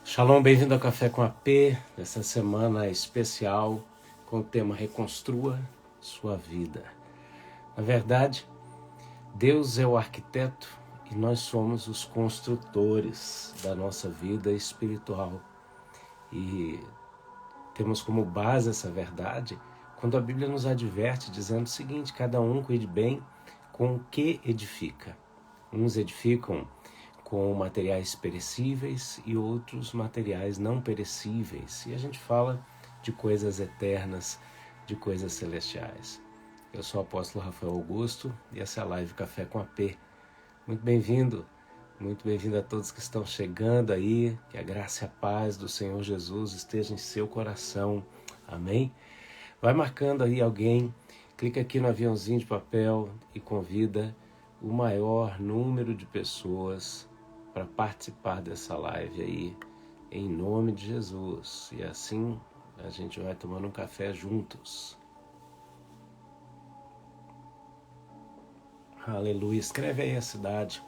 Shalom, bem-vindo ao Café com a P, nessa semana especial com o tema Reconstrua Sua Vida. Na verdade, Deus é o arquiteto e nós somos os construtores da nossa vida espiritual. E temos como base essa verdade quando a Bíblia nos adverte dizendo o seguinte: cada um cuide bem com o que edifica. Uns edificam com materiais perecíveis e outros materiais não perecíveis. E a gente fala de coisas eternas, de coisas celestiais. Eu sou o apóstolo Rafael Augusto e essa é a live Café com a P. Muito bem-vindo a todos que estão chegando aí. Que a graça e a paz do Senhor Jesus esteja em seu coração. Amém? Vai marcando aí alguém, clica aqui no aviãozinho de papel e convida o maior número de pessoas para participar dessa live aí, em nome de Jesus. E assim a gente vai tomando um café juntos. Aleluia. Escreve aí a cidade,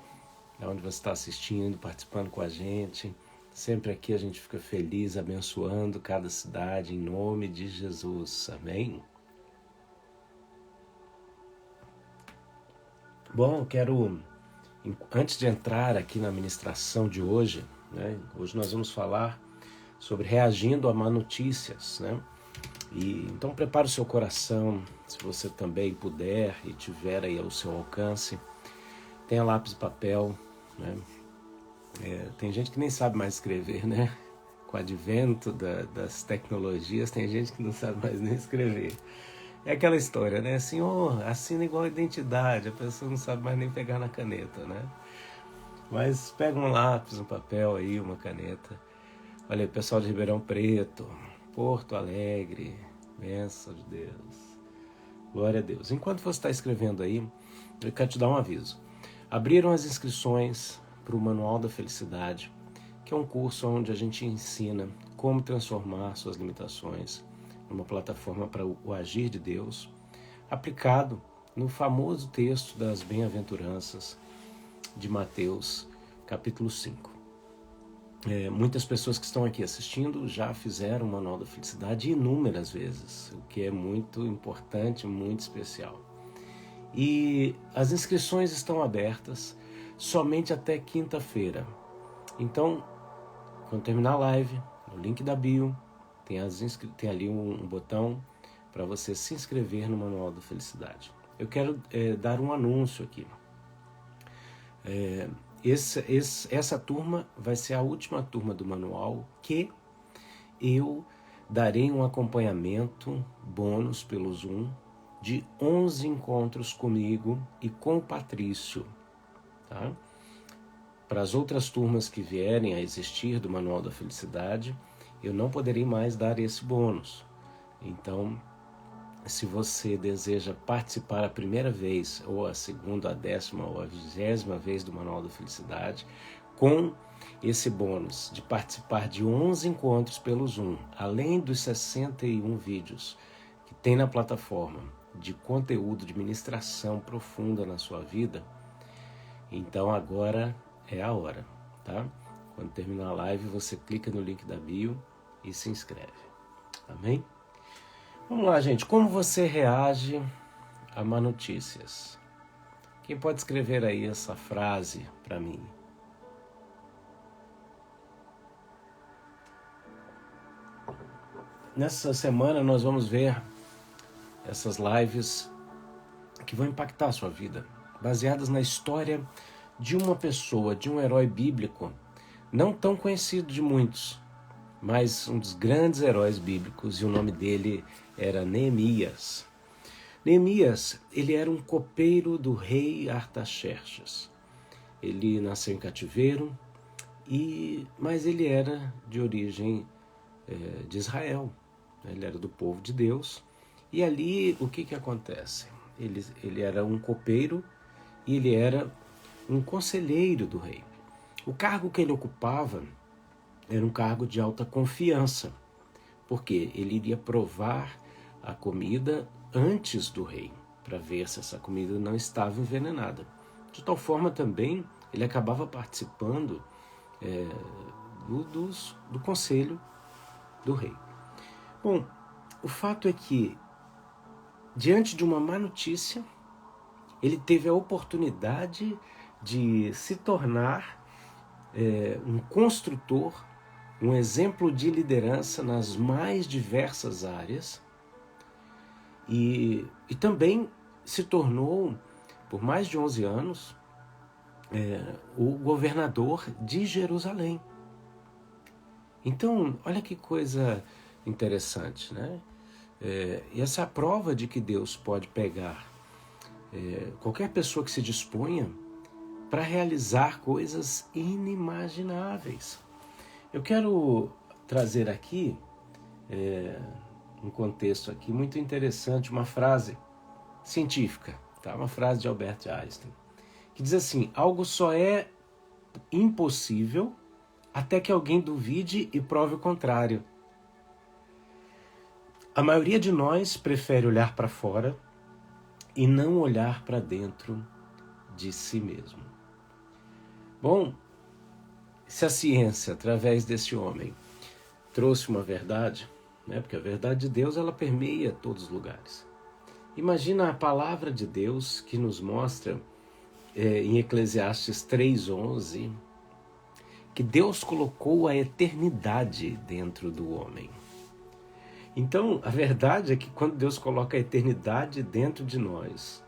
de onde você está assistindo, participando com a gente. Sempre aqui a gente fica feliz, abençoando cada cidade, em nome de Jesus. Amém? Bom, antes de entrar aqui na ministração de hoje, né, hoje nós vamos falar sobre reagindo a má notícias, né? Então prepare o seu coração, se você também puder e tiver aí ao seu alcance, tenha lápis e papel, né? Tem gente que nem sabe mais escrever, né? Com o advento das tecnologias, tem gente que não sabe mais nem escrever. É aquela história, né? Senhor, assina igual a identidade, a pessoa não sabe mais nem pegar na caneta, né? Mas pega um lápis, um papel aí, uma caneta. Olha aí, pessoal de Ribeirão Preto, Porto Alegre, bênção de Deus. Glória a Deus. Enquanto você está escrevendo aí, eu quero te dar um aviso. Abriram as inscrições para o Manual da Felicidade, que é um curso onde a gente ensina como transformar suas limitações numa plataforma para o agir de Deus, aplicado no famoso texto das bem-aventuranças de Mateus, capítulo 5. Muitas pessoas que estão aqui assistindo já fizeram o Manual da Felicidade inúmeras vezes, o que é muito importante, muito especial. E as inscrições estão abertas somente até quinta-feira. Então, quando terminar a live, no link da bio, tem ali um botão para você se inscrever no Manual da Felicidade. Eu quero dar um anúncio aqui. Essa turma vai ser a última turma do manual que eu darei um acompanhamento bônus pelo Zoom de 11 encontros comigo e com o Patrício. Tá? Para as outras turmas que vierem a existir do Manual da Felicidade, eu não poderei mais dar esse bônus. Então, se você deseja participar a primeira vez, ou a segunda, a 10ª ou a 20ª vez do Manual da Felicidade, com esse bônus de participar de 11 encontros pelo Zoom, além dos 61 vídeos que tem na plataforma de conteúdo de ministração profunda na sua vida, então agora é a hora, tá? Quando terminar a live, você clica no link da bio e se inscreve. Amém? Vamos lá, gente. Como você reage a má notícias? Quem pode escrever aí essa frase para mim? Nessa semana nós vamos ver essas lives que vão impactar a sua vida, baseadas na história de uma pessoa, de um herói bíblico, não tão conhecido de muitos, mas um dos grandes heróis bíblicos, e o nome dele era Neemias. Neemias, ele era um copeiro do rei Artaxerxes. Ele nasceu em cativeiro, mas ele era de origem de Israel. Ele era do povo de Deus. E ali, o que acontece? Ele era um copeiro e ele era um conselheiro do rei. O cargo que ele ocupava era um cargo de alta confiança, porque ele iria provar a comida antes do rei, para ver se essa comida não estava envenenada. De tal forma também, ele acabava participando do conselho do rei. Bom, o fato é que, diante de uma má notícia, ele teve a oportunidade de se tornar um construtor, um exemplo de liderança nas mais diversas áreas e também se tornou, por mais de 11 anos, o governador de Jerusalém. Então, olha que coisa interessante, né? E essa é a prova de que Deus pode pegar qualquer pessoa que se disponha para realizar coisas inimagináveis. Eu quero trazer aqui, um contexto aqui muito interessante, uma frase científica, tá? Uma frase de Albert Einstein, que diz assim: algo só é impossível até que alguém duvide e prove o contrário. A maioria de nós prefere olhar para fora e não olhar para dentro de si mesmo. Bom, se a ciência, através desse homem, trouxe uma verdade, né, porque a verdade de Deus ela permeia todos os lugares. Imagina a palavra de Deus que nos mostra em Eclesiastes 3:11 que Deus colocou a eternidade dentro do homem. Então, a verdade é que quando Deus coloca a eternidade dentro de nós,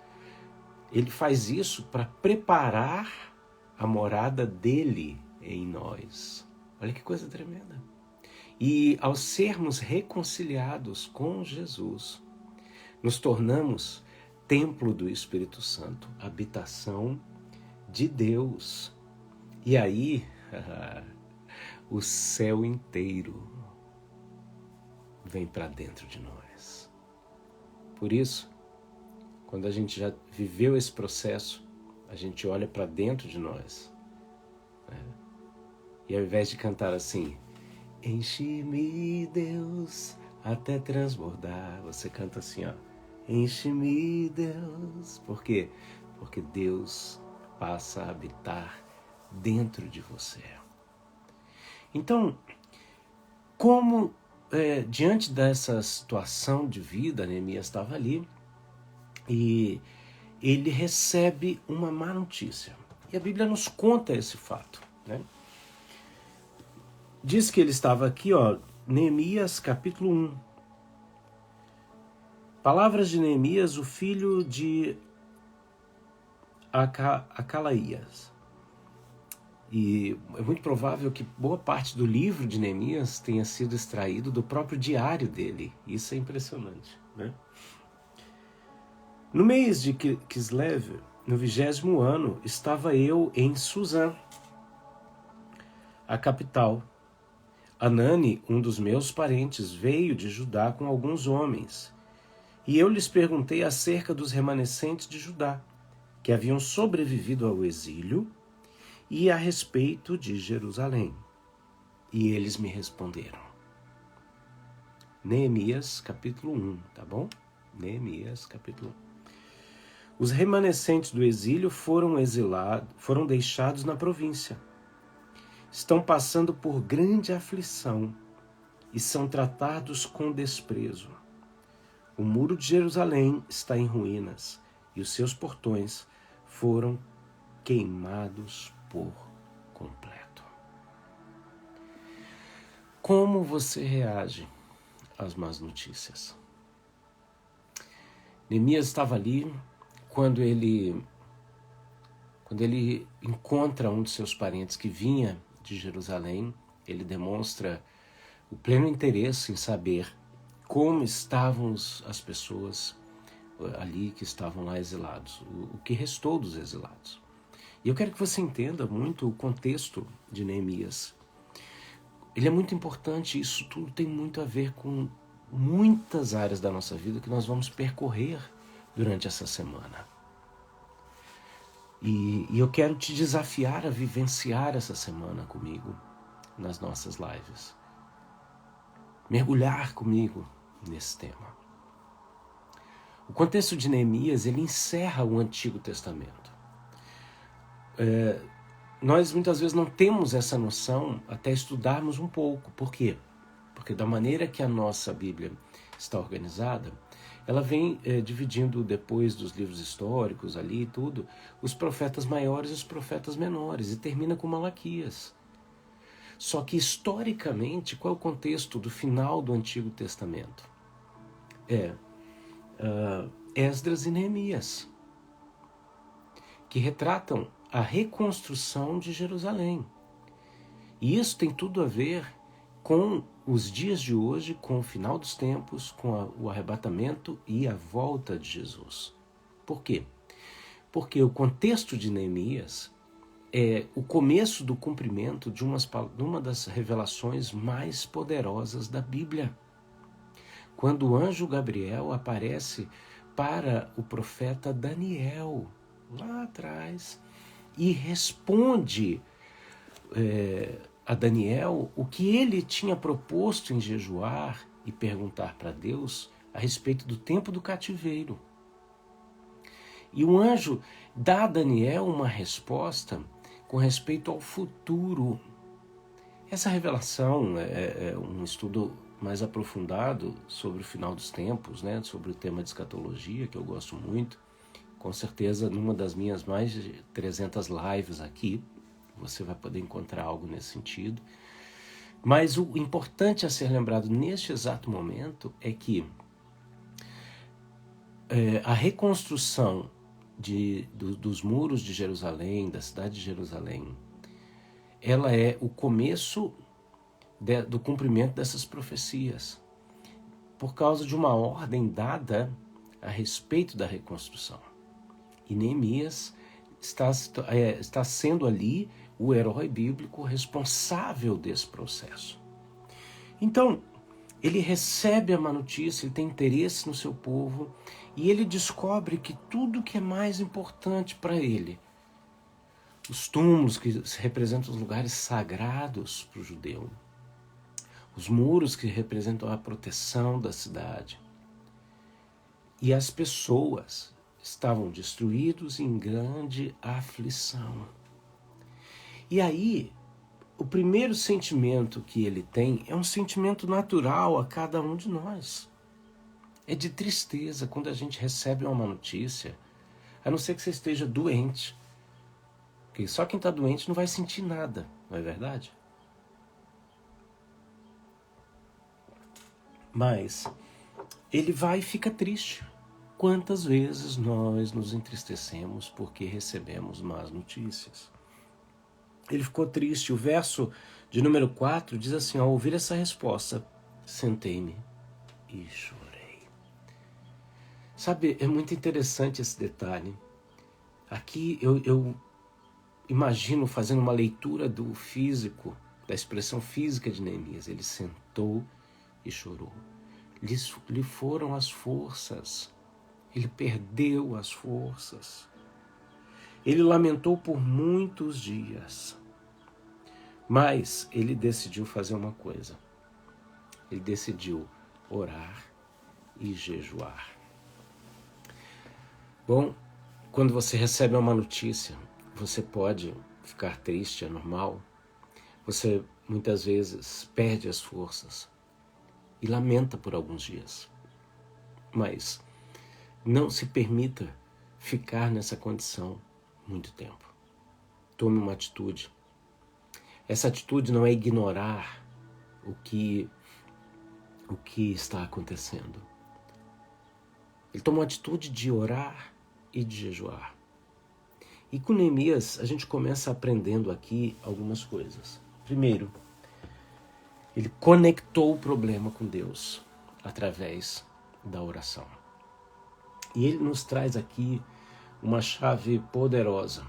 Ele faz isso para preparar a morada dele em nós. Olha que coisa tremenda. E ao sermos reconciliados com Jesus, nos tornamos templo do Espírito Santo, habitação de Deus. E aí, o céu inteiro vem para dentro de nós. Por isso, quando a gente já viveu esse processo, a gente olha para dentro de nós, né? E ao invés de cantar assim, enche-me, Deus, até transbordar, você canta assim, ó, enche-me, Deus. Por quê? Porque Deus passa a habitar dentro de você. Então, como diante dessa situação de vida, Neemias estava ali e ele recebe uma má notícia. E a Bíblia nos conta esse fato, né? Diz que ele estava aqui, ó, Neemias capítulo 1. Palavras de Neemias, o filho de Acalaías. E é muito provável que boa parte do livro de Neemias tenha sido extraído do próprio diário dele. Isso é impressionante, né? No mês de Kislev, no 20º ano, estava eu em Suzã, a capital. Anani, um dos meus parentes, veio de Judá com alguns homens. E eu lhes perguntei acerca dos remanescentes de Judá, que haviam sobrevivido ao exílio, e a respeito de Jerusalém. E eles me responderam. Neemias, capítulo 1, tá bom? Neemias, capítulo 1. Os remanescentes do exílio foram deixados na província. Estão passando por grande aflição e são tratados com desprezo. O muro de Jerusalém está em ruínas e os seus portões foram queimados por completo. Como você reage às más notícias? Neemias estava ali quando ele encontra um de seus parentes que vinha de Jerusalém. Ele demonstra o pleno interesse em saber como estavam as pessoas ali que estavam lá exilados, o que restou dos exilados. E eu quero que você entenda muito o contexto de Neemias. Ele é muito importante, isso tudo tem muito a ver com muitas áreas da nossa vida que nós vamos percorrer durante essa semana. E eu quero te desafiar a vivenciar essa semana comigo nas nossas lives. Mergulhar comigo nesse tema. O contexto de Neemias, ele encerra o Antigo Testamento. nós muitas vezes não temos essa noção até estudarmos um pouco. Por quê? Porque da maneira que a nossa Bíblia está organizada, ela vem dividindo depois dos livros históricos ali e tudo, os profetas maiores e os profetas menores, e termina com Malaquias. Só que historicamente, qual é o contexto do final do Antigo Testamento? Esdras e Neemias, que retratam a reconstrução de Jerusalém. E isso tem tudo a ver com os dias de hoje, com o final dos tempos, com o arrebatamento e a volta de Jesus. Por quê? Porque o contexto de Neemias é o começo do cumprimento de uma das revelações mais poderosas da Bíblia. Quando o anjo Gabriel aparece para o profeta Daniel, lá atrás, e responde a Daniel o que ele tinha proposto em jejuar e perguntar para Deus a respeito do tempo do cativeiro. E o anjo dá a Daniel uma resposta com respeito ao futuro. Essa revelação é um estudo mais aprofundado sobre o final dos tempos, né? Sobre o tema de escatologia, que eu gosto muito. Com certeza, numa das minhas mais de 300 lives aqui, você vai poder encontrar algo nesse sentido. Mas o importante a ser lembrado neste exato momento é que a reconstrução dos muros de Jerusalém, da cidade de Jerusalém, ela é o começo do cumprimento dessas profecias, por causa de uma ordem dada a respeito da reconstrução. E Neemias está sendo ali o herói bíblico responsável desse processo. Então, ele recebe a má notícia, ele tem interesse no seu povo, e ele descobre que tudo que é mais importante para ele, os túmulos que representam os lugares sagrados para o judeu, os muros que representam a proteção da cidade, e as pessoas estavam destruídos em grande aflição. E aí, o primeiro sentimento que ele tem é um sentimento natural a cada um de nós. É de tristeza quando a gente recebe uma má notícia, a não ser que você esteja doente. Porque só quem está doente não vai sentir nada, não é verdade? Mas ele vai e fica triste. Quantas vezes nós nos entristecemos porque recebemos más notícias? Ele ficou triste. O verso de número 4 diz assim: ao ouvir essa resposta, sentei-me e chorei. Sabe, é muito interessante esse detalhe. Aqui eu imagino fazendo uma leitura do físico, da expressão física de Neemias. Ele sentou e chorou. Lhe foram as forças. Ele perdeu as forças. Ele lamentou por muitos dias. Mas ele decidiu fazer uma coisa. Ele decidiu orar e jejuar. Bom, quando você recebe uma notícia, você pode ficar triste, é normal. Você muitas vezes perde as forças e lamenta por alguns dias. Mas não se permita ficar nessa condição muito tempo. Tome uma atitude. Essa atitude não é ignorar o que está acontecendo. Ele tomou a atitude de orar e de jejuar. E com Neemias, a gente começa aprendendo aqui algumas coisas. Primeiro, ele conectou o problema com Deus através da oração. E ele nos traz aqui uma chave poderosa.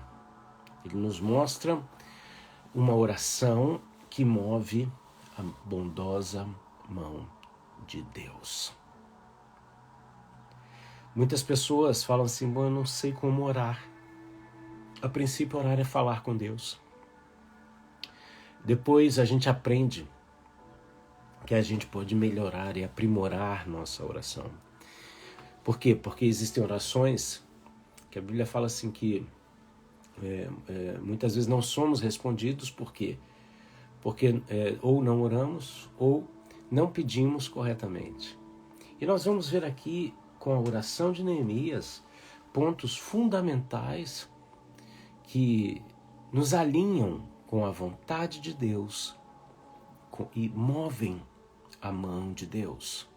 Ele nos mostra uma oração que move a bondosa mão de Deus. Muitas pessoas falam assim: bom, eu não sei como orar. A princípio, orar é falar com Deus. Depois a gente aprende que a gente pode melhorar e aprimorar nossa oração. Por quê? Porque existem orações que a Bíblia fala assim que muitas vezes não somos respondidos, por quê? Porque ou não oramos ou não pedimos corretamente. E nós vamos ver aqui, com a oração de Neemias, pontos fundamentais que nos alinham com a vontade de Deus e movem a mão de Deus.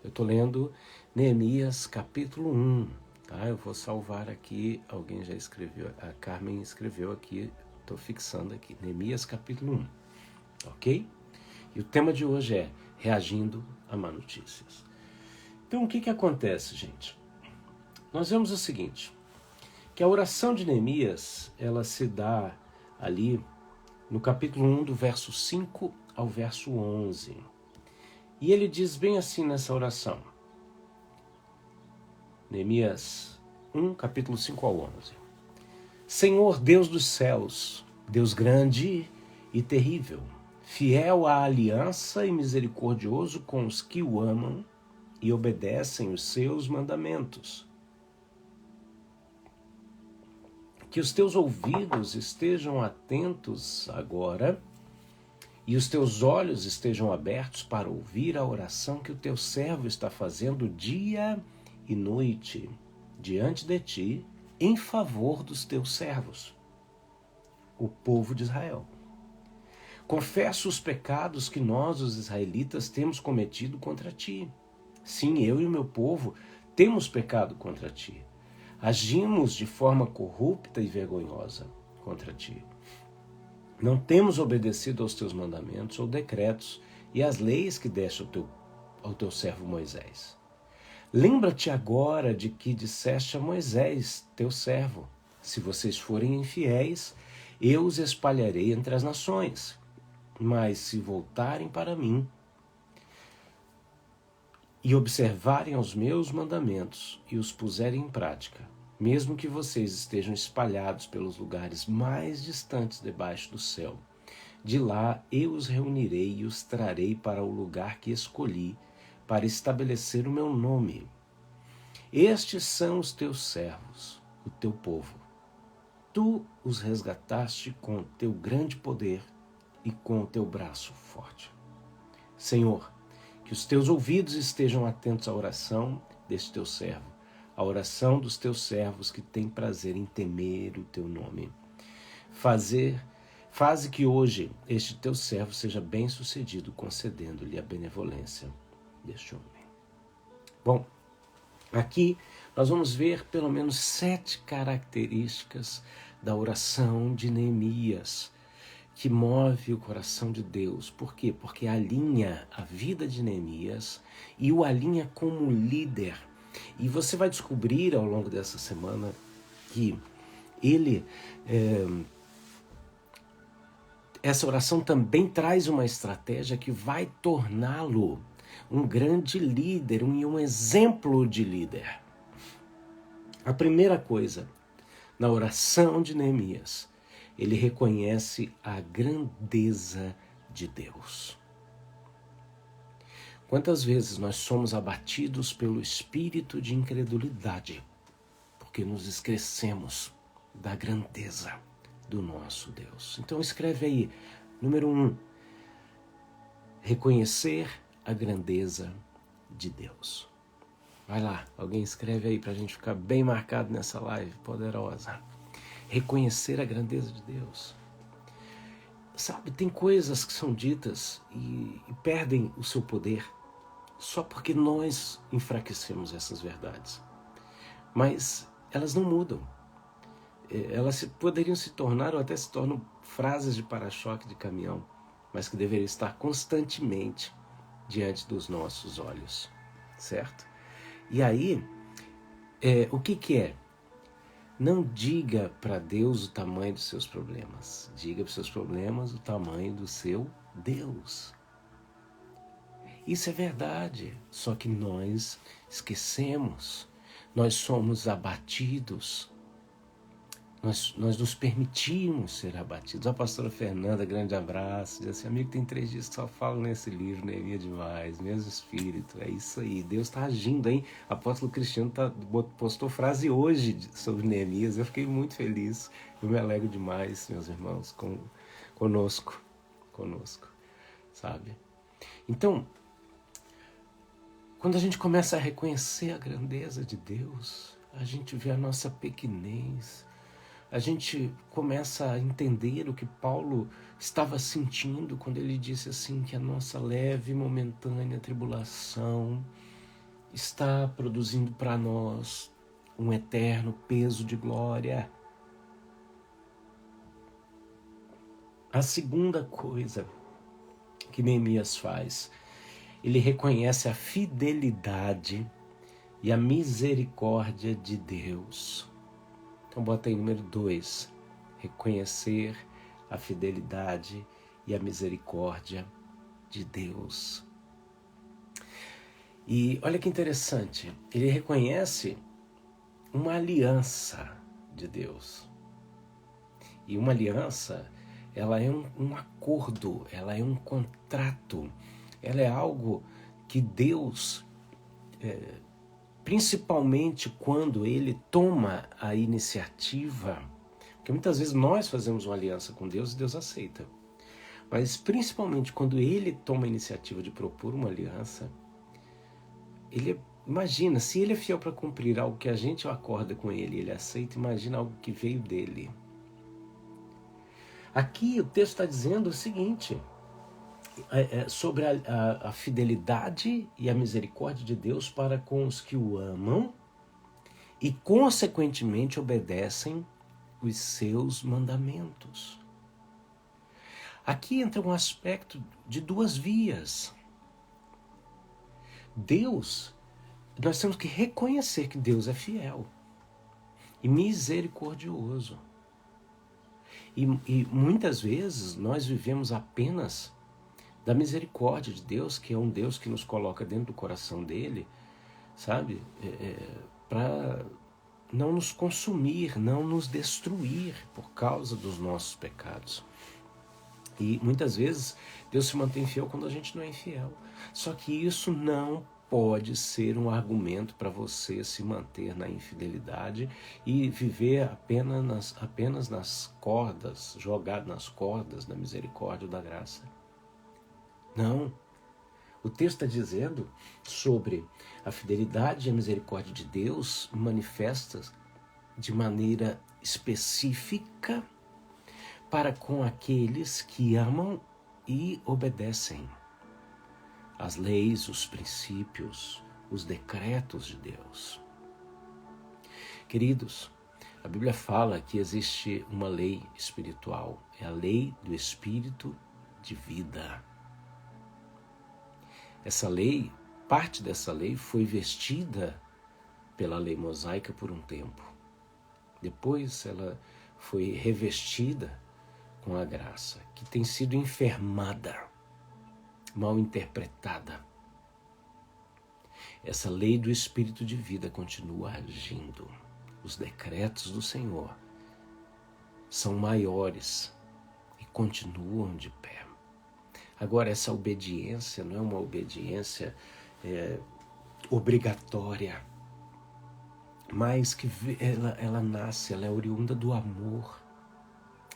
Eu estou lendo Neemias capítulo 1, tá? Eu vou salvar aqui, alguém já escreveu, a Carmen escreveu aqui, estou fixando aqui, Neemias capítulo 1, ok? E o tema de hoje é reagindo a má notícias. Então o que acontece, gente? Nós vemos o seguinte, que a oração de Neemias, ela se dá ali no capítulo 1, do verso 5 ao verso 11. E ele diz bem assim nessa oração. Neemias 1, capítulo 5 ao 11. Senhor, Deus dos céus, Deus grande e terrível, fiel à aliança e misericordioso com os que o amam e obedecem os seus mandamentos. Que os teus ouvidos estejam atentos agora e os teus olhos estejam abertos para ouvir a oração que o teu servo está fazendo dia e noite diante de ti em favor dos teus servos, o povo de Israel. Confesso os pecados que nós, os israelitas, temos cometido contra ti. Sim, eu e o meu povo temos pecado contra ti. Agimos de forma corrupta e vergonhosa contra ti. Não temos obedecido aos teus mandamentos ou decretos e às leis que deste ao teu servo Moisés. Lembra-te agora de que disseste a Moisés, teu servo: se vocês forem infiéis, eu os espalharei entre as nações. Mas se voltarem para mim e observarem os meus mandamentos e os puserem em prática, mesmo que vocês estejam espalhados pelos lugares mais distantes debaixo do céu, de lá eu os reunirei e os trarei para o lugar que escolhi para estabelecer o meu nome. Estes são os teus servos, o teu povo. Tu os resgataste com o teu grande poder e com o teu braço forte. Senhor, que os teus ouvidos estejam atentos à oração deste teu servo, a oração dos teus servos que têm prazer em temer o teu nome. Faze que hoje este teu servo seja bem-sucedido, concedendo-lhe a benevolência deste homem. Bom, aqui nós vamos ver pelo menos 7 características da oração de Neemias, que move o coração de Deus. Por quê? Porque alinha a vida de Neemias e o alinha como líder. E você vai descobrir ao longo dessa semana que ele, essa oração também traz uma estratégia que vai torná-lo um grande líder, um exemplo de líder. A primeira coisa, na oração de Neemias, ele reconhece a grandeza de Deus. Quantas vezes nós somos abatidos pelo espírito de incredulidade, porque nos esquecemos da grandeza do nosso Deus. Então escreve aí, número 1, reconhecer a grandeza de Deus. Vai lá, alguém escreve aí para a gente ficar bem marcado nessa live poderosa. Reconhecer a grandeza de Deus. Sabe, tem coisas que são ditas e perdem o seu poder só porque nós enfraquecemos essas verdades. Mas elas não mudam. Elas poderiam se tornar ou até se tornam frases de para-choque de caminhão, mas que deveriam estar constantemente diante dos nossos olhos, certo? E aí, o que é? Não diga para Deus o tamanho dos seus problemas. Diga para os seus problemas o tamanho do seu Deus. Isso é verdade, só que nós esquecemos. Nós somos abatidos. nós nos permitimos ser abatidos. A pastora Fernanda, grande abraço, diz assim: amigo, tem 3 dias que só falo nesse livro, Neemias demais, mesmo espírito, é isso aí, Deus está agindo, hein? Apóstolo Cristiano postou frase hoje sobre Neemias, eu fiquei muito feliz, eu me alegro demais, meus irmãos, conosco, sabe? Então, quando a gente começa a reconhecer a grandeza de Deus, a gente vê a nossa pequenez, a gente começa a entender o que Paulo estava sentindo quando ele disse assim que a nossa leve e momentânea tribulação está produzindo para nós um eterno peso de glória. A segunda coisa que Neemias faz, ele reconhece a fidelidade e a misericórdia de Deus. Então bota aí número 2, reconhecer a fidelidade e a misericórdia de Deus. E olha que interessante, ele reconhece uma aliança de Deus. E uma aliança, ela é um acordo, ela é um contrato, ela é algo que Deus, principalmente quando ele toma a iniciativa, porque muitas vezes nós fazemos uma aliança com Deus e Deus aceita, mas principalmente quando ele toma a iniciativa de propor uma aliança, imagina, se ele é fiel para cumprir algo que a gente acorda com ele aceita, imagina algo que veio dele. Aqui o texto está dizendo o seguinte, sobre a fidelidade e a misericórdia de Deus para com os que o amam e, consequentemente, obedecem os seus mandamentos. Aqui entra um aspecto de 2 vias. Deus, nós temos que reconhecer que Deus é fiel e misericordioso. E muitas vezes nós vivemos apenas da misericórdia de Deus, que é um Deus que nos coloca dentro do coração dele, sabe? Para não nos consumir, não nos destruir por causa dos nossos pecados. E muitas vezes Deus se mantém fiel quando a gente não é infiel. Só que isso não pode ser um argumento para você se manter na infidelidade e viver apenas nas cordas, jogado nas cordas da misericórdia ou da graça. Não. O texto está dizendo sobre a fidelidade e a misericórdia de Deus manifestas de maneira específica para com aqueles que amam e obedecem as leis, os princípios, os decretos de Deus. Queridos, a Bíblia fala que existe uma lei espiritual, é a lei do Espírito de vida. Essa lei, parte dessa lei foi vestida pela lei mosaica por um tempo. Depois ela foi revestida com a graça, que tem sido enfermada, mal interpretada. Essa lei do Espírito de vida continua agindo. Os decretos do Senhor são maiores e continuam de pé. Agora, essa obediência não é uma obediência obrigatória, mas que ela nasce, ela é oriunda do amor.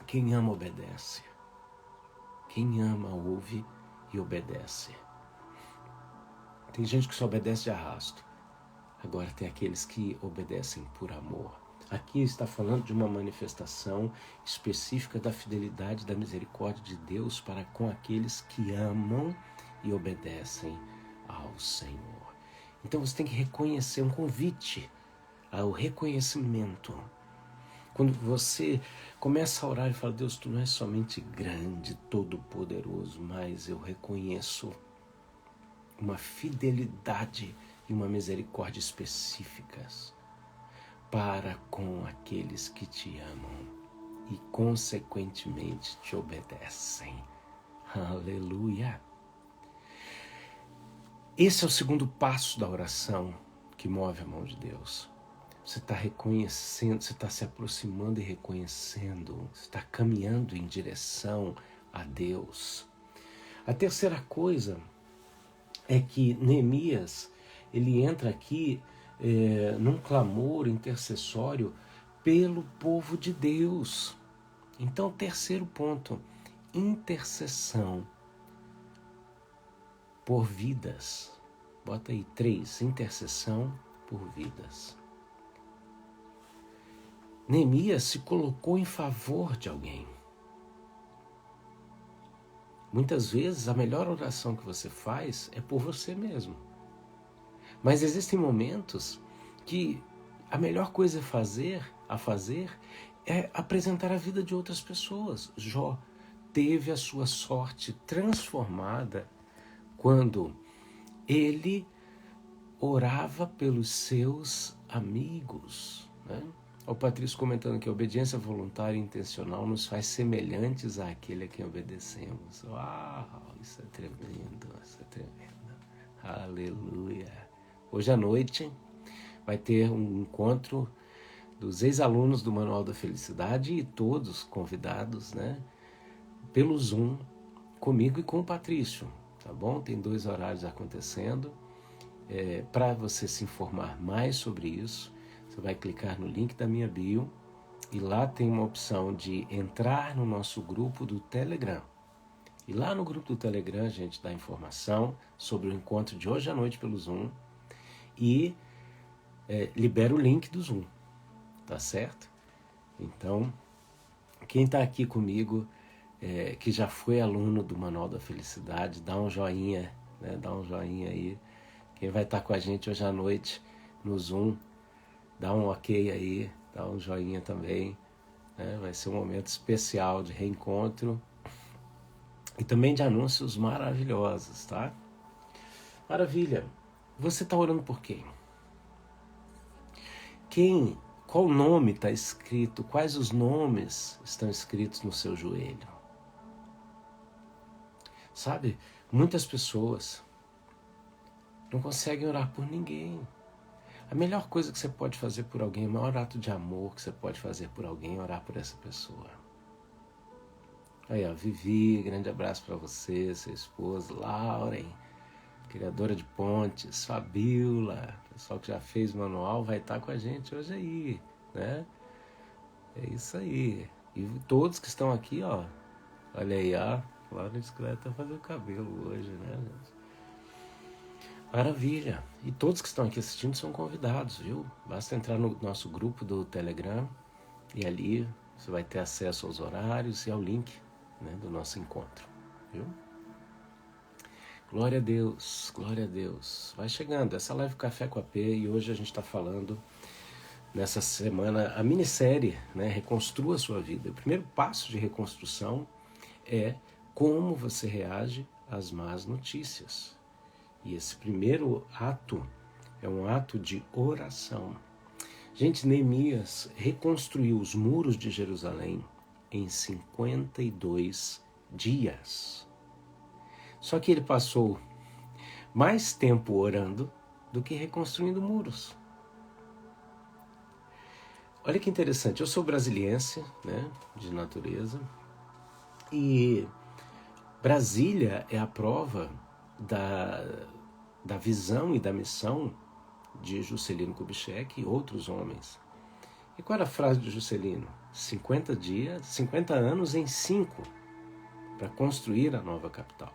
Quem ama, obedece. Quem ama, ouve e obedece. Tem gente que só obedece de arrasto. Agora tem aqueles que obedecem por amor. Aqui está falando de uma manifestação específica da fidelidade e da misericórdia de Deus para com aqueles que amam e obedecem ao Senhor. Então você tem que reconhecer, um convite ao reconhecimento. Quando você começa a orar e fala: Deus, Tu não és somente grande, todo-poderoso, mas eu reconheço uma fidelidade e uma misericórdia específicas para com aqueles que te amam e, consequentemente, te obedecem. Aleluia! Esse é o segundo passo da oração que move a mão de Deus. Você está reconhecendo, você está se aproximando e reconhecendo, você está caminhando em direção a Deus. A terceira coisa é que Neemias, ele entra aqui num clamor intercessório pelo povo de Deus. Então, terceiro ponto, intercessão por vidas. Bota aí 3, intercessão por vidas. Neemias se colocou em favor de alguém. Muitas vezes a melhor oração que você faz é por você mesmo. Mas existem momentos que a melhor coisa a fazer é apresentar a vida de outras pessoas. Jó teve a sua sorte transformada quando ele orava pelos seus amigos, né? O Patrício comentando que a obediência voluntária e intencional nos faz semelhantes àquele a quem obedecemos. Uau, isso é tremendo, isso é tremendo. Aleluia. Hoje à noite vai ter um encontro dos ex-alunos do Manual da Felicidade e todos convidados, né? Pelo Zoom, comigo e com o Patrício, tá bom? Tem 2 horários acontecendo. Para você se informar mais sobre isso, você vai clicar no link da minha bio e lá tem uma opção de entrar no nosso grupo do Telegram. E lá no grupo do Telegram a gente dá informação sobre o encontro de hoje à noite pelo Zoom e libera o link do Zoom, tá certo? Então, quem está aqui comigo, que já foi aluno do Manual da Felicidade, dá um joinha, né? Dá um joinha aí. Quem vai estar com a gente hoje à noite no Zoom, dá um ok aí, dá um joinha também, né? Vai ser um momento especial de reencontro e também de anúncios maravilhosos, tá? Maravilha. Você está orando por quem? Qual nome está escrito? Quais os nomes estão escritos no seu joelho? Sabe, muitas pessoas não conseguem orar por ninguém. A melhor coisa que você pode fazer por alguém, o maior ato de amor que você pode fazer por alguém é orar por essa pessoa. Aí, ó, Vivi, grande abraço para você, sua esposa, Lauren, criadora de pontes, Fabiola, pessoal que já fez o manual vai estar com a gente hoje aí, né? É isso aí. E todos que estão aqui, ó, olha aí, ó, Laura Discreta fazer o cabelo hoje, né, gente? Maravilha. E todos que estão aqui assistindo são convidados, viu? Basta entrar no nosso grupo do Telegram e ali você vai ter acesso aos horários e ao link, né, do nosso encontro, viu? Glória a Deus, glória a Deus. Vai chegando, essa live Café com a P e hoje a gente está falando nessa semana a minissérie, né, Reconstrua a Sua Vida. O primeiro passo de reconstrução é como você reage às más notícias. E esse primeiro ato é um ato de oração. Gente, Neemias reconstruiu os muros de Jerusalém em 52 dias. Só que ele passou mais tempo orando do que reconstruindo muros. Olha que interessante, eu sou brasiliense, né, de natureza, e Brasília é a prova da visão e da missão de Juscelino Kubitschek e outros homens. E qual era a frase de Juscelino? 50 anos em 5 para construir a nova capital.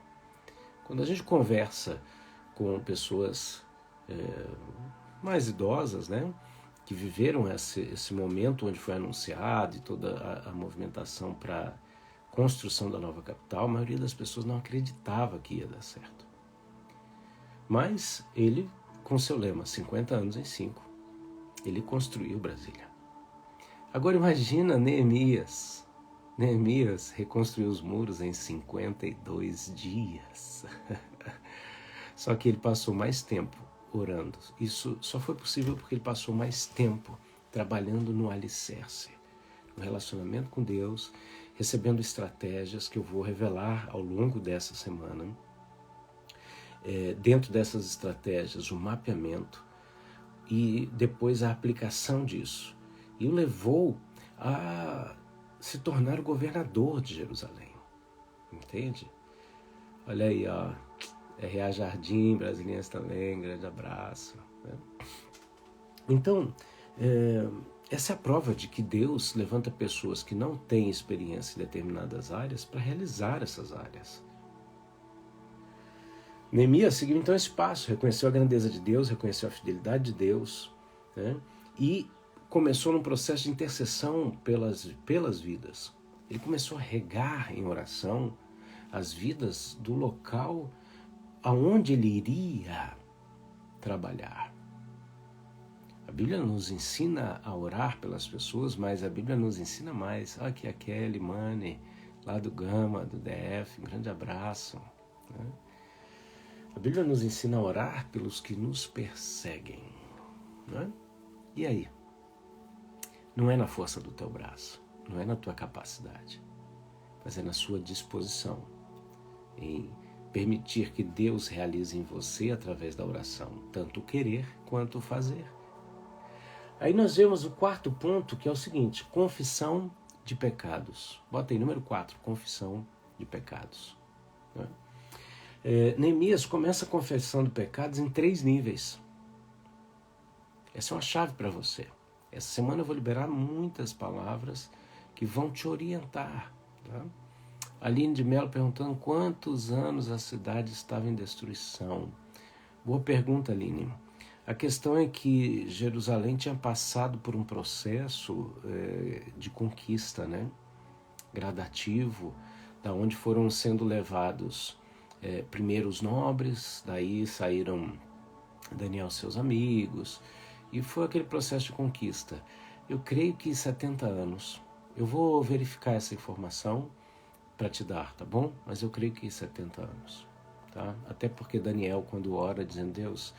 Quando a gente conversa com pessoas mais idosas, né, que viveram esse momento onde foi anunciado e toda a movimentação para a construção da nova capital, a maioria das pessoas não acreditava que ia dar certo. Mas ele, com seu lema, 50 anos em 5, ele construiu Brasília. Agora imagina Neemias. Neemias reconstruiu os muros em 52 dias. Só que ele passou mais tempo orando. Isso só foi possível porque ele passou mais tempo trabalhando no alicerce, no relacionamento com Deus, recebendo estratégias que eu vou revelar ao longo dessa semana. Dentro dessas estratégias, o mapeamento e depois a aplicação disso. E o levou a se tornar o governador de Jerusalém. Entende? Olha aí, ó. R.A. Jardim, brasileiros também, grande abraço. Né? Então, essa é a prova de que Deus levanta pessoas que não têm experiência em determinadas áreas para realizar essas áreas. Neemias seguiu então esse passo, reconheceu a grandeza de Deus, reconheceu a fidelidade de Deus, né? E começou num processo de intercessão pelas vidas. Ele começou a regar em oração as vidas do local aonde ele iria trabalhar. A Bíblia nos ensina a orar pelas pessoas, mas a Bíblia nos ensina mais. Olha aqui a Kelly, Mane, lá do Gama, do DF, um grande abraço. Né? A Bíblia nos ensina a orar pelos que nos perseguem. Né? E aí? Não é na força do teu braço, não é na tua capacidade, mas é na sua disposição em permitir que Deus realize em você através da oração, tanto o querer quanto o fazer. Aí nós vemos o quarto ponto, que é o seguinte: confissão de pecados. Bota aí, número 4, confissão de pecados. Né? Neemias começa confessando pecados em 3 níveis. Essa é uma chave para você. Essa semana eu vou liberar muitas palavras que vão te orientar. Tá? Aline de Mello perguntando quantos anos a cidade estava em destruição. Boa pergunta, Aline. A questão é que Jerusalém tinha passado por um processo de conquista, né? Gradativo, da onde foram sendo levados primeiro os nobres, daí saíram Daniel e seus amigos, e foi aquele processo de conquista. Eu creio que 70 anos. Eu vou verificar essa informação para te dar, tá bom? Mas eu creio que 70 anos. Tá? Até porque Daniel, quando ora, dizendo: Deus,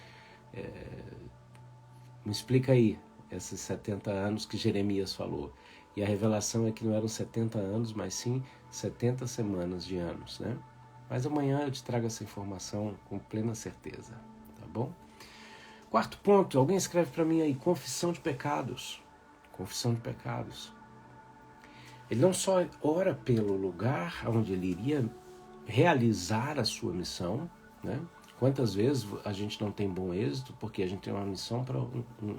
me explica aí esses 70 anos que Jeremias falou. E a revelação é que não eram 70 anos, mas sim 70 semanas de anos, né? Mas amanhã eu te trago essa informação com plena certeza, tá bom? Quarto ponto, alguém escreve para mim aí: confissão de pecados. Confissão de pecados. Ele não só ora pelo lugar onde ele iria realizar a sua missão, né? Quantas vezes a gente não tem bom êxito porque a gente tem uma missão para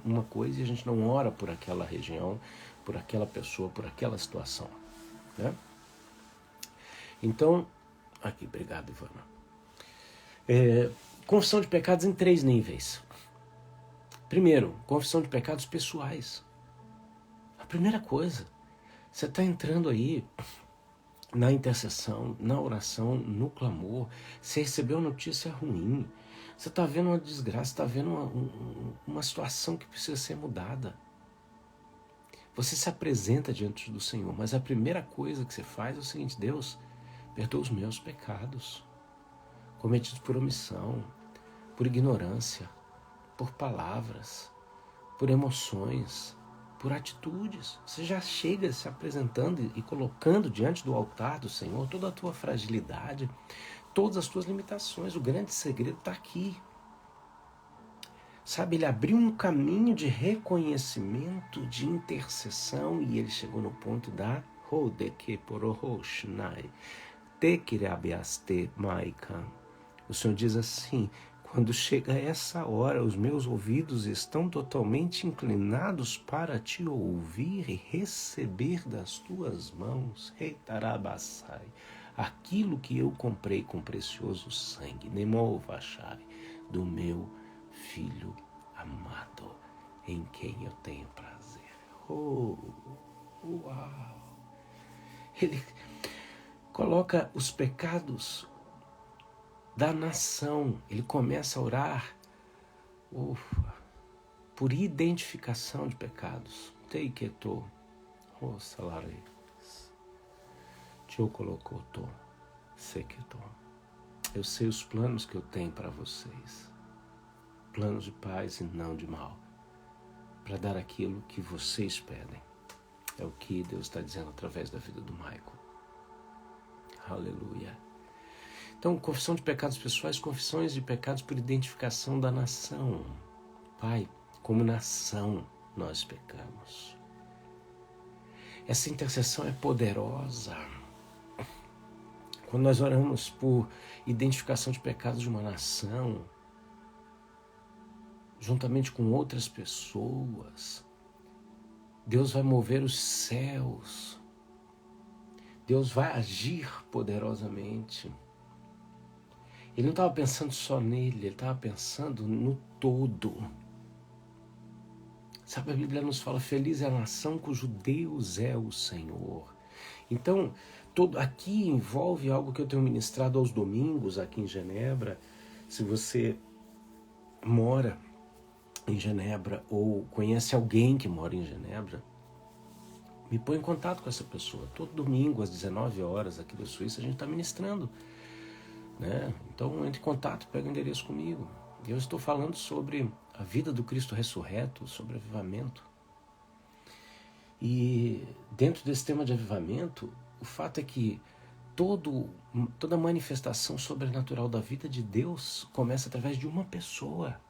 uma coisa e a gente não ora por aquela região, por aquela pessoa, por aquela situação, né? Então, aqui, obrigado, Ivana. Confissão de pecados em 3 níveis. Primeiro, confissão de pecados pessoais. A primeira coisa, você está entrando aí na intercessão, na oração, no clamor. Você recebeu notícia ruim. Você está vendo uma desgraça, está vendo uma situação que precisa ser mudada. Você se apresenta diante do Senhor, mas a primeira coisa que você faz é o seguinte: Deus, perdoa os meus pecados, cometidos por omissão, por ignorância, por palavras, por emoções, por atitudes. Você já chega se apresentando e colocando diante do altar do Senhor toda a tua fragilidade, todas as tuas limitações. O grande segredo está aqui. Sabe, ele abriu um caminho de reconhecimento, de intercessão, e ele chegou no ponto da o Senhor diz assim: quando chega essa hora, os meus ouvidos estão totalmente inclinados para te ouvir e receber das tuas mãos, Reitarabassai, aquilo que eu comprei com precioso sangue, Nemovachai, do meu Filho amado, em quem eu tenho prazer. Oh, uau! Ele coloca os pecados da nação, ele começa a orar por identificação de pecados. Teiketo, oh salares, te colocou, seketo. Eu sei os planos que eu tenho para vocês. Planos de paz e não de mal, para dar aquilo que vocês pedem. É o que Deus está dizendo através da vida do Michael. Aleluia. Então, confissão de pecados pessoais, confissões de pecados por identificação da nação. Pai, Como nação, nós pecamos. Essa intercessão é poderosa. Quando nós oramos por identificação de pecados de uma nação, juntamente com outras pessoas, Deus vai mover os céus. Deus vai agir poderosamente. Ele não estava pensando só nele, ele estava pensando no todo. Sabe, a Bíblia nos fala, feliz é a nação cujo Deus é o Senhor. Então, aqui envolve algo que eu tenho ministrado aos domingos aqui em Genebra. Se você mora em Genebra ou conhece alguém que mora em Genebra, me põe em contato com essa pessoa. Todo domingo, às 19 horas, aqui da Suíça, a gente está ministrando, né? Então, entre em contato, pega o endereço comigo. Eu estou falando sobre a vida do Cristo ressurreto, sobre avivamento. E dentro desse tema de avivamento, o fato é que toda manifestação sobrenatural da vida de Deus começa através de uma pessoa,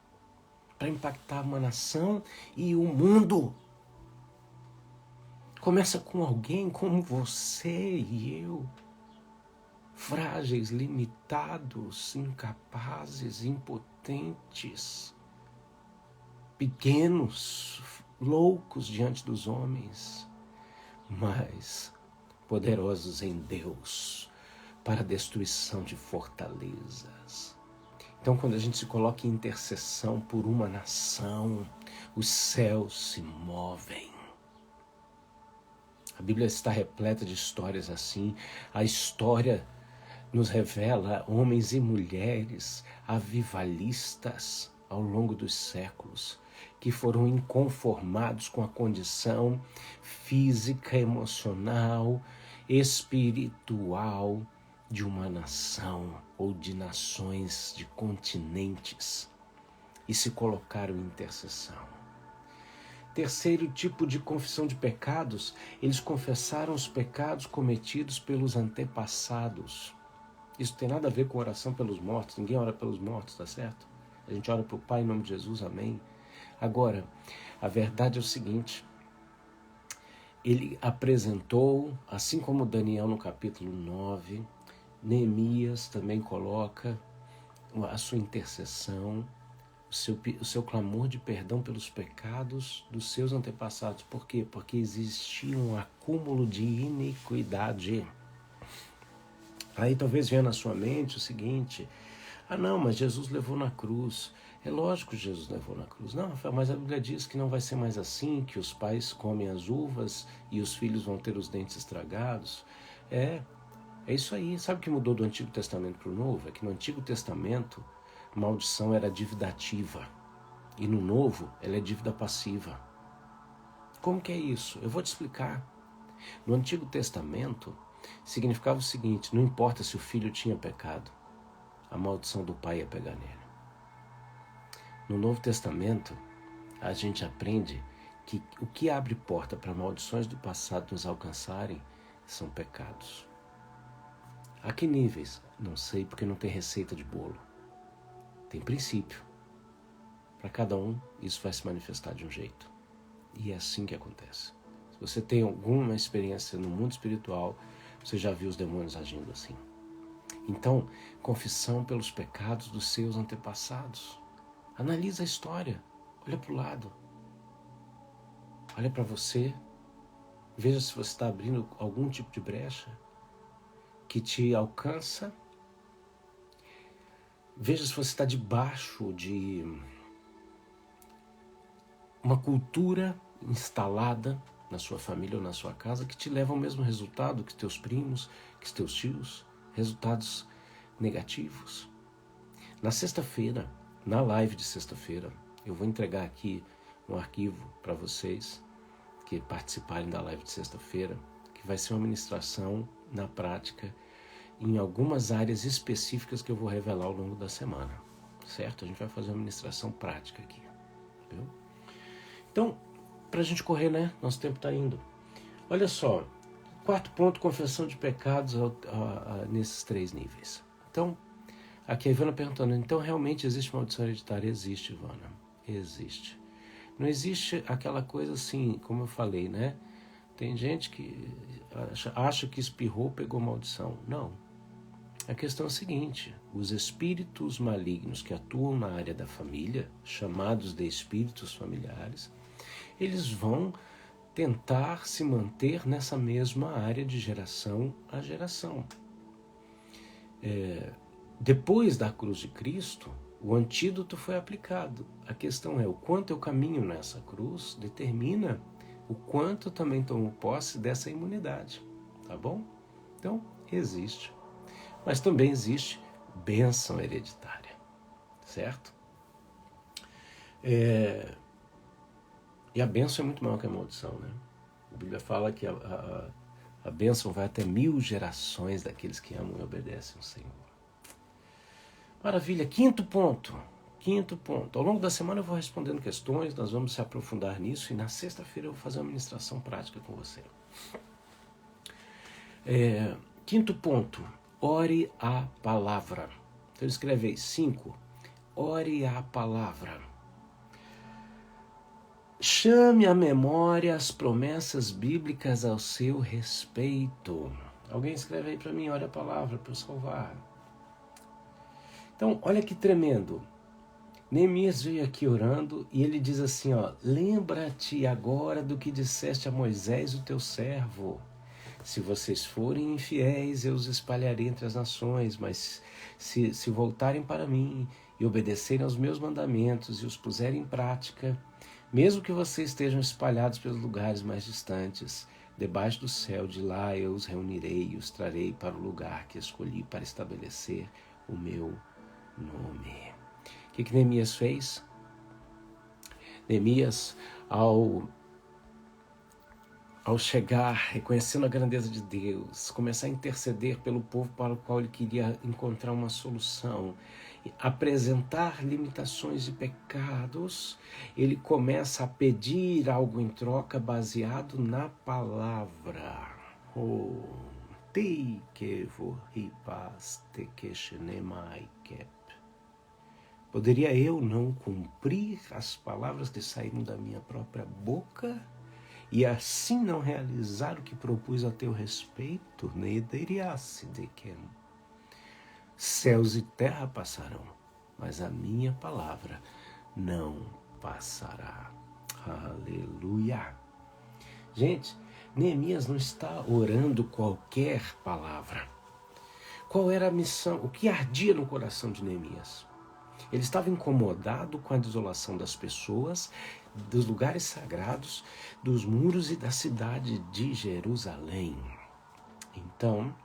para impactar uma nação e o mundo. Começa com alguém como você e eu, frágeis, limitados, incapazes, impotentes, pequenos, loucos diante dos homens, mas poderosos em Deus para a destruição de fortalezas. Então, quando a gente se coloca em intercessão por uma nação, os céus se movem. A Bíblia está repleta de histórias assim. A história nos revela homens e mulheres avivalistas ao longo dos séculos, que foram inconformados com a condição física, emocional, espiritual de uma nação ou de nações, de continentes, e se colocaram em intercessão. Terceiro tipo de confissão de pecados, eles confessaram os pecados cometidos pelos antepassados. Isso tem nada a ver com oração pelos mortos, ninguém ora pelos mortos, tá certo? A gente ora para o Pai em nome de Jesus, amém? Agora, a verdade é o seguinte, ele apresentou, assim como Daniel no capítulo 9, Neemias também coloca a sua intercessão, o seu clamor de perdão pelos pecados dos seus antepassados. Por quê? Porque existia um acúmulo de iniquidade. Aí talvez venha na sua mente o seguinte, não, mas Jesus levou na cruz. É lógico que Jesus levou na cruz. Não, Rafael, mas a Bíblia diz que não vai ser mais assim, que os pais comem as uvas e os filhos vão ter os dentes estragados. É isso aí. Sabe o que mudou do Antigo Testamento para o Novo? É que no Antigo Testamento, maldição era dívida ativa. E no Novo, ela é dívida passiva. Como que é isso? Eu vou te explicar. No Antigo Testamento, significava o seguinte, não importa se o filho tinha pecado, a maldição do pai ia pegar nele. No Novo Testamento, a gente aprende que o que abre porta para maldições do passado nos alcançarem são pecados. A que níveis? Não sei, porque não tem receita de bolo. Tem princípio. Para cada um, isso vai se manifestar de um jeito. E é assim que acontece. Se você tem alguma experiência no mundo espiritual, você já viu os demônios agindo assim. Então, confissão pelos pecados dos seus antepassados. Analisa a história. Olha para o lado. Olha para você. Veja se você está abrindo algum tipo de brecha que te alcança. Veja se você está debaixo de uma cultura instalada na sua família ou na sua casa que te leva ao mesmo resultado que teus primos, que teus tios, resultados negativos. Na sexta-feira, na live de sexta-feira, eu vou entregar aqui um arquivo para vocês que participarem da live de sexta-feira, que vai ser uma ministração na prática em algumas áreas específicas que eu vou revelar ao longo da semana, certo? A gente vai fazer uma ministração prática aqui, viu? Então, para a gente correr, né? Nosso tempo está indo. Olha só, quarto ponto, confissão de pecados nesses 3 níveis. Então, aqui a Ivana perguntando, então realmente existe maldição hereditária? Existe, Ivana, existe. Não existe aquela coisa assim, como eu falei, né? Tem gente que acha que espirrou, pegou maldição. Não. A questão é a seguinte: os espíritos malignos que atuam na área da família, chamados de espíritos familiares, eles vão tentar se manter nessa mesma área de geração a geração. Depois da cruz de Cristo, o antídoto foi aplicado. A questão é: o quanto eu caminho nessa cruz determina o quanto eu também tomo posse dessa imunidade, tá bom? Então, existe. Mas também existe bênção hereditária, certo? E a bênção é muito maior que a maldição, né? A Bíblia fala que a bênção vai até 1000 gerações daqueles que amam e obedecem ao Senhor. Maravilha. Quinto ponto. Ao longo da semana eu vou respondendo questões, nós vamos se aprofundar nisso e na sexta-feira eu vou fazer uma ministração prática com você. Quinto ponto. Ore a palavra. Então escreve aí, 5. Ore a palavra. Chame à memória as promessas bíblicas ao seu respeito. Alguém escreve aí para mim, ore a palavra para eu salvar. Então, olha que tremendo. Neemias veio aqui orando e ele diz assim, ó: lembra-te agora do que disseste a Moisés, o teu servo. Se vocês forem infiéis, eu os espalharei entre as nações, mas se voltarem para mim e obedecerem aos meus mandamentos e os puserem em prática, mesmo que vocês estejam espalhados pelos lugares mais distantes, debaixo do céu, de lá eu os reunirei e os trarei para o lugar que escolhi para estabelecer o meu nome. O que Neemias fez? Neemias, ao chegar, reconhecendo a grandeza de Deus, começar a interceder pelo povo para o qual ele queria encontrar uma solução, apresentar limitações e pecados, ele começa a pedir algo em troca baseado na palavra. Poderia eu não cumprir as palavras que saíram da minha própria boca e assim não realizar o que propus a teu respeito? Céus e terra passarão, mas a minha palavra não passará. Aleluia! Gente, Neemias não está orando qualquer palavra. Qual era a missão? O que ardia no coração de Neemias? Ele estava incomodado com a desolação das pessoas, dos lugares sagrados, dos muros e da cidade de Jerusalém. Então,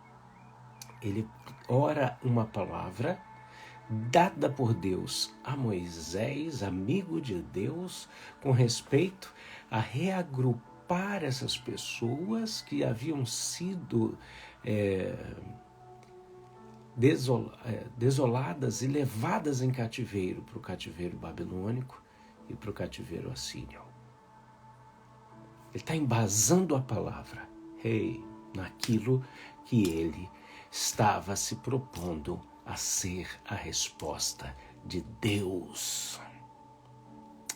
ele ora uma palavra dada por Deus a Moisés, amigo de Deus, com respeito a reagrupar essas pessoas que haviam sido desoladas e levadas em cativeiro, para o cativeiro babilônico e para o cativeiro assírio. Ele está embasando a palavra, naquilo que ele estava se propondo a ser a resposta de Deus.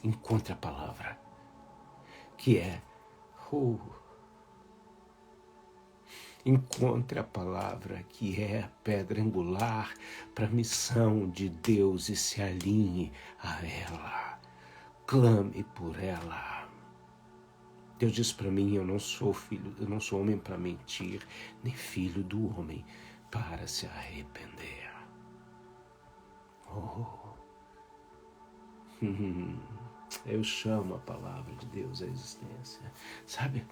Encontre a palavra, que é encontre a palavra que é a pedra angular para a missão de Deus e se alinhe a ela. Clame por ela. Deus diz para mim: eu não sou homem para mentir, nem filho do homem para se arrepender. Eu chamo a palavra de Deus à existência. Sabe?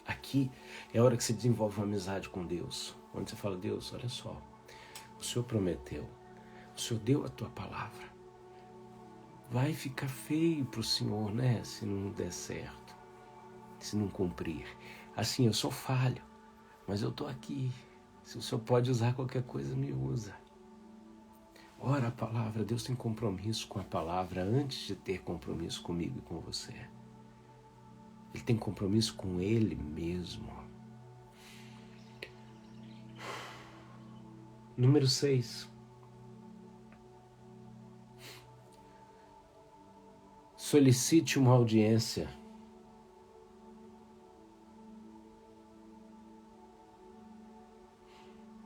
Aqui é a hora que você desenvolve uma amizade com Deus, onde você fala: Deus, olha só, o Senhor prometeu, o Senhor deu a tua palavra. Vai ficar feio para o Senhor, né, se não der certo, se não cumprir. Assim, eu sou falho, mas eu estou aqui. Se o Senhor pode usar qualquer coisa, me usa. Ora a palavra. Deus tem compromisso com a palavra antes de ter compromisso comigo e com você. Ele tem compromisso com Ele mesmo. Número 6. Solicite uma audiência.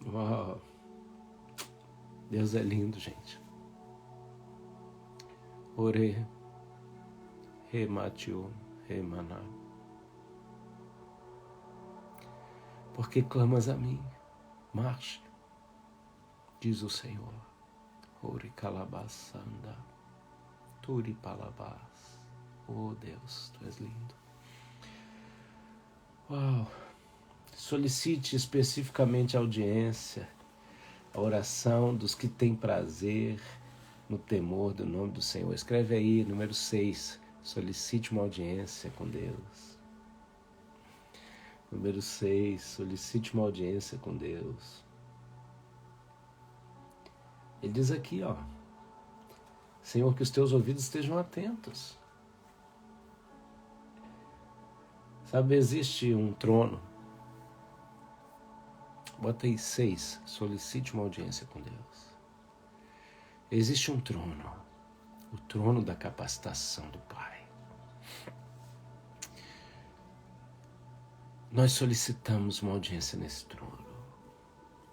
Uau! Deus é lindo, gente. Ore, rematio, remaná. Porque clamas a mim, marche, diz o Senhor. Ore calabasanda, turi palabás. Oh Deus, tu és lindo. Uau! Solicite especificamente a audiência, a oração dos que têm prazer no temor do nome do Senhor. Escreve aí, número 6. Solicite uma audiência com Deus. Número 6. Solicite uma audiência com Deus. Ele diz aqui, ó. Senhor, que os teus ouvidos estejam atentos. Sabe, existe um trono. Bota aí 6. Solicite uma audiência com Deus. Existe um trono. O trono da capacitação do Pai. Nós solicitamos uma audiência nesse trono.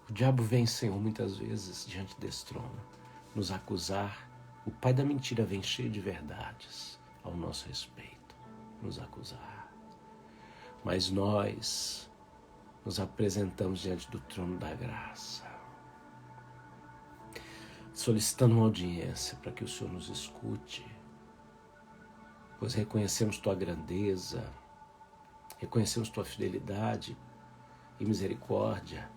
O diabo vem, Senhor, muitas vezes diante desse trono, nos acusar. O pai da mentira vem cheio de verdades ao nosso respeito, nos acusar. Mas nós nos apresentamos diante do trono da graça, solicitando uma audiência para que o Senhor nos escute, pois reconhecemos tua grandeza, reconhecemos tua fidelidade e misericórdia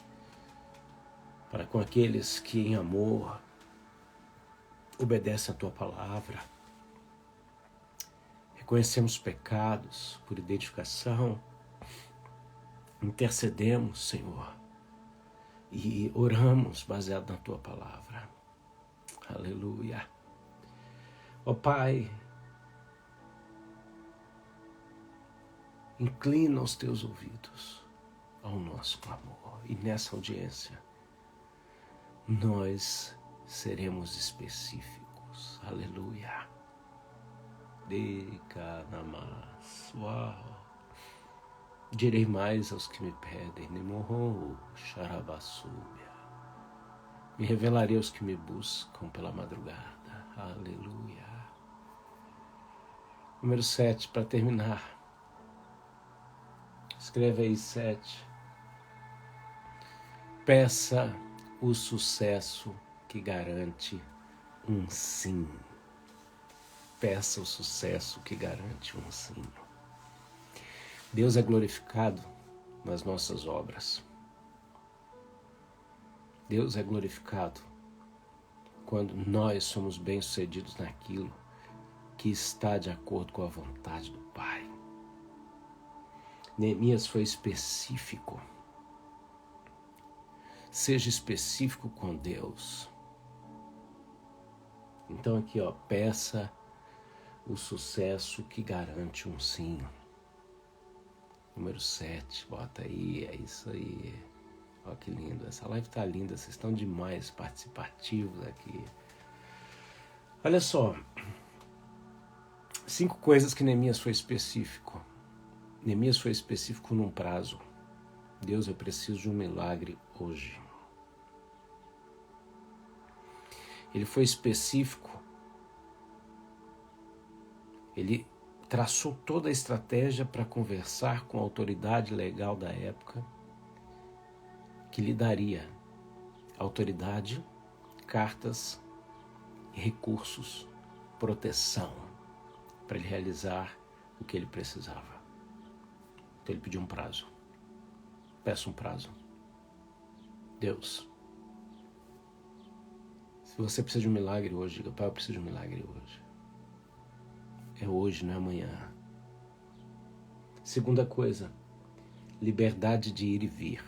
para com aqueles que em amor obedecem a tua palavra. Reconhecemos pecados por identificação, intercedemos, Senhor, e oramos baseado na tua palavra. Aleluia. Ó Pai, inclina os teus ouvidos ao nosso clamor. E nessa audiência, nós seremos específicos. Aleluia. Decanamas. Uau. Direi mais aos que me pedem. Nemorro, xarabassúbia. Me revelarei aos que me buscam pela madrugada. Aleluia. Número 7, para terminar. Escreve aí 7. Peça o sucesso que garante um sim. Peça o sucesso que garante um sim. Deus é glorificado nas nossas obras. Deus é glorificado quando nós somos bem-sucedidos naquilo que está de acordo com a vontade do Pai. Neemias foi específico. Seja específico com Deus. Então aqui, ó, peça o sucesso que garante um sim. Número 7, bota aí, é isso aí. Ó que lindo, essa live tá linda, vocês estão demais participativos aqui. Olha só, 5 coisas que Neemias foi específico. Neemias foi específico num prazo. Deus, eu preciso de um milagre hoje. Ele foi específico. Ele traçou toda a estratégia para conversar com a autoridade legal da época, que lhe daria autoridade, cartas, recursos, proteção, para ele realizar o que ele precisava. Então ele pediu um prazo. Peça um prazo. Deus, se você precisa de um milagre hoje, diga, Pai, eu preciso de um milagre hoje. É hoje, não é amanhã. Segunda coisa, liberdade de ir e vir.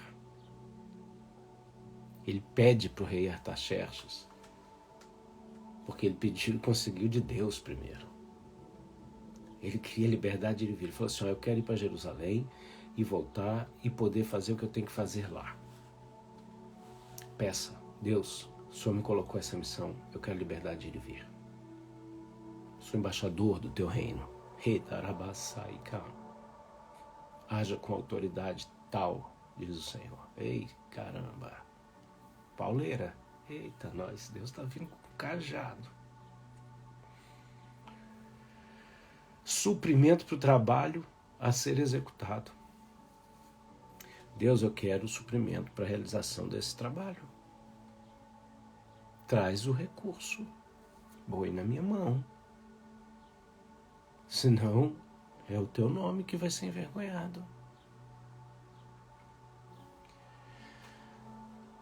Ele pede para o rei Artaxerxes, porque ele pediu e conseguiu de Deus primeiro. Ele queria liberdade de ir e vir. Ele falou assim, eu quero ir para Jerusalém e voltar e poder fazer o que eu tenho que fazer lá. Peça, Deus, o Senhor me colocou essa missão, eu quero liberdade de ir e vir. Sou embaixador do teu reino. Reitarabasaika. Haja com autoridade tal, diz o Senhor. Ei, caramba. Pauleira. Eita, nós. Deus está vindo com cajado. Suprimento para o trabalho a ser executado. Deus, eu quero o suprimento para a realização desse trabalho. Traz o recurso. Boi na minha mão. Senão, é o teu nome que vai ser envergonhado.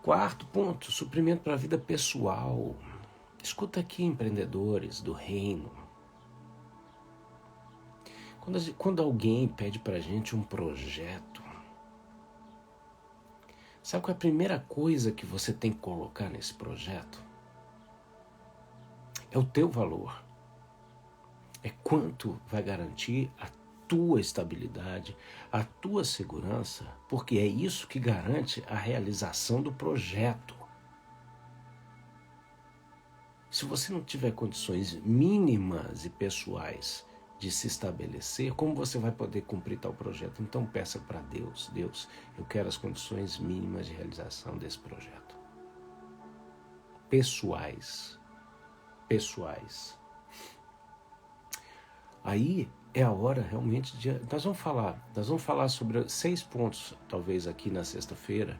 Quarto ponto, suprimento para a vida pessoal. Escuta aqui, empreendedores do reino. Quando alguém pede para a gente um projeto, sabe qual é a primeira coisa que você tem que colocar nesse projeto? É o teu valor. É quanto vai garantir a tua estabilidade, a tua segurança, porque é isso que garante a realização do projeto. Se você não tiver condições mínimas e pessoais de se estabelecer, como você vai poder cumprir tal projeto? Então peça para Deus, Deus, eu quero as condições mínimas de realização desse projeto. Pessoais. Aí é a hora realmente de... Nós vamos falar sobre 6 pontos, talvez aqui na sexta-feira,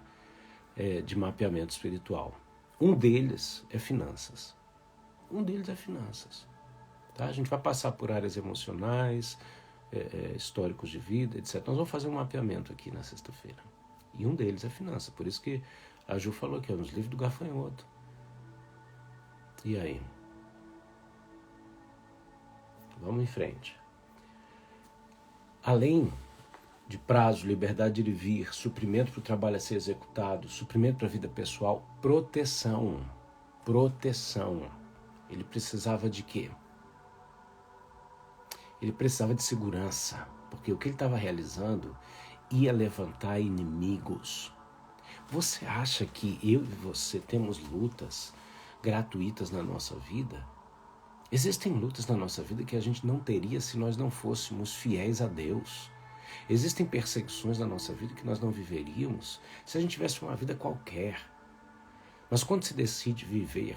de mapeamento espiritual. Um deles é finanças. Tá? A gente vai passar por áreas emocionais, históricos de vida, etc. Nós vamos fazer um mapeamento aqui na sexta-feira. E um deles é finança. Por isso que a Ju falou aqui, nos livros do gafanhoto. E aí? Vamos em frente. Além de prazo, liberdade de ir e vir, suprimento para o trabalho a ser executado, suprimento para a vida pessoal, proteção. Ele precisava de quê? Ele precisava de segurança, porque o que ele estava realizando ia levantar inimigos. Você acha que eu e você temos lutas gratuitas na nossa vida? Existem lutas na nossa vida que a gente não teria se nós não fôssemos fiéis a Deus. Existem perseguições na nossa vida que nós não viveríamos se a gente tivesse uma vida qualquer. Mas quando se decide viver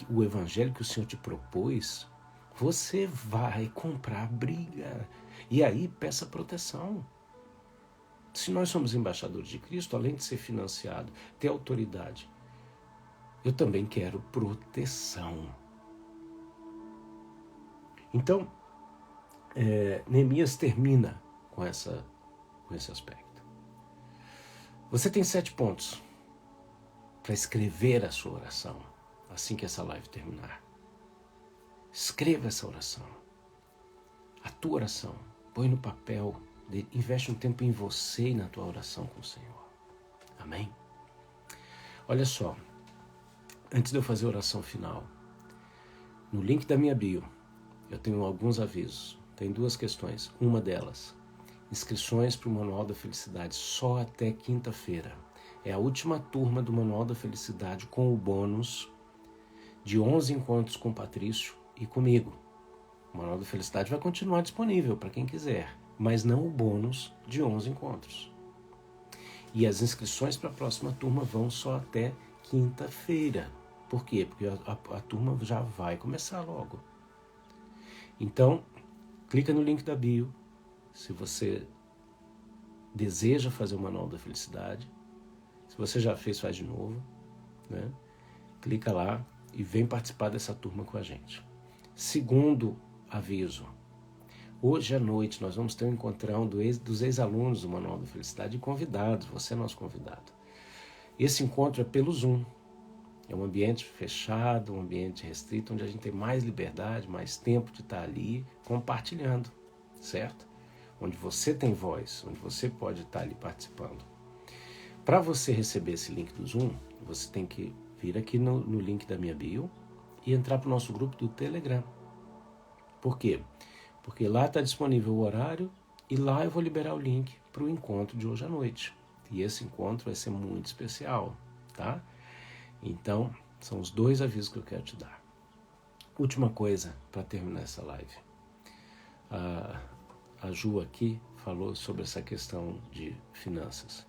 o evangelho que o Senhor te propôs, você vai comprar briga. E aí peça proteção. Se nós somos embaixadores de Cristo, além de ser financiado, ter autoridade, eu também quero proteção. Então, Neemias termina com esse aspecto. Você tem 7 pontos para escrever a sua oração assim que essa live terminar. Escreva essa oração. A tua oração. Põe no papel. Investe um tempo em você e na tua oração com o Senhor. Amém? Olha só. Antes de eu fazer a oração final, no link da minha bio, eu tenho alguns avisos. Tem 2 questões. Uma delas, inscrições para o Manual da Felicidade só até quinta-feira. É a última turma do Manual da Felicidade com o bônus de 11 encontros com o Patrício e comigo. O Manual da Felicidade vai continuar disponível para quem quiser, mas não o bônus de 11 encontros. E as inscrições para a próxima turma vão só até quinta-feira. Por quê? Porque a turma já vai começar logo. Então, clica no link da bio, se você deseja fazer o Manual da Felicidade. Se você já fez, faz de novo, né? Clica lá e vem participar dessa turma com a gente. Segundo aviso, hoje à noite nós vamos ter um encontrão dos ex-alunos do Manual da Felicidade e convidados, você é nosso convidado. Esse encontro é pelo Zoom. É um ambiente fechado, um ambiente restrito, onde a gente tem mais liberdade, mais tempo de estar ali compartilhando, certo? Onde você tem voz, onde você pode estar ali participando. Para você receber esse link do Zoom, você tem que vir aqui no link da minha bio e entrar para o nosso grupo do Telegram. Por quê? Porque lá está disponível o horário e lá eu vou liberar o link para o encontro de hoje à noite. E esse encontro vai ser muito especial, tá? Então, são os 2 avisos que eu quero te dar. Última coisa para terminar essa live. A Ju aqui falou sobre essa questão de finanças.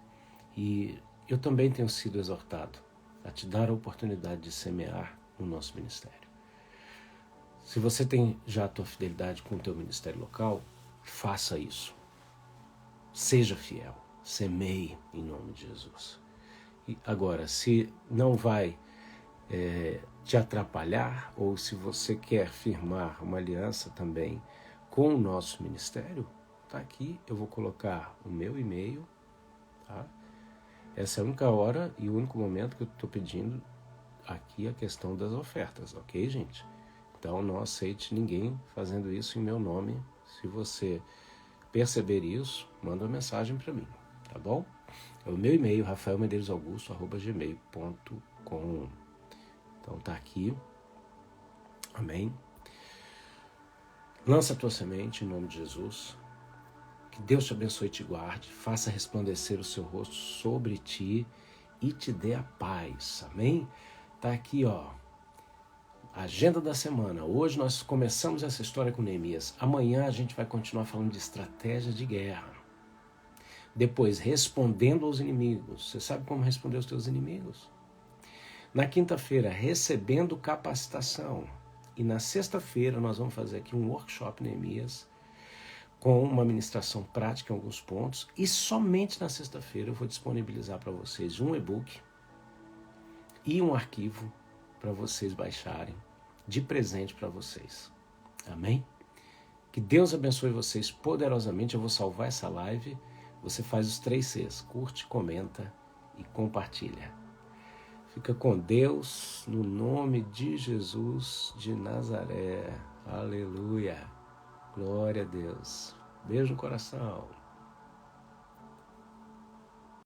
E eu também tenho sido exortado a te dar a oportunidade de semear no nosso ministério. Se você tem já a tua fidelidade com o teu ministério local, faça isso. Seja fiel, semeie em nome de Jesus. E agora, se não vai te atrapalhar, ou se você quer firmar uma aliança também com o nosso ministério, tá aqui, eu vou colocar o meu e-mail, tá? Essa é a única hora e o único momento que eu estou pedindo aqui a questão das ofertas, ok, gente? Então não aceite ninguém fazendo isso em meu nome. Se você perceber isso, manda uma mensagem para mim, tá bom? É o meu e-mail, rafaelmedeiros.augusto@gmail.com. Então tá aqui, amém? Lança a tua semente em nome de Jesus. Que Deus te abençoe e te guarde, faça resplandecer o seu rosto sobre ti e te dê a paz, amém? Tá aqui, ó, a agenda da semana. Hoje nós começamos essa história com Neemias. Amanhã a gente vai continuar falando de estratégia de guerra. Depois, respondendo aos inimigos. Você sabe como responder aos teus inimigos? Na quinta-feira, recebendo capacitação. E na sexta-feira nós vamos fazer aqui um workshop Neemias com uma ministração prática em alguns pontos. E somente na sexta-feira eu vou disponibilizar para vocês um e-book e um arquivo para vocês baixarem de presente para vocês. Amém? Que Deus abençoe vocês poderosamente. Eu vou salvar essa live. Você faz os 3 Cs. Curte, comenta e compartilha. Fica com Deus, no nome de Jesus de Nazaré. Aleluia. Glória a Deus. Beijo no coração.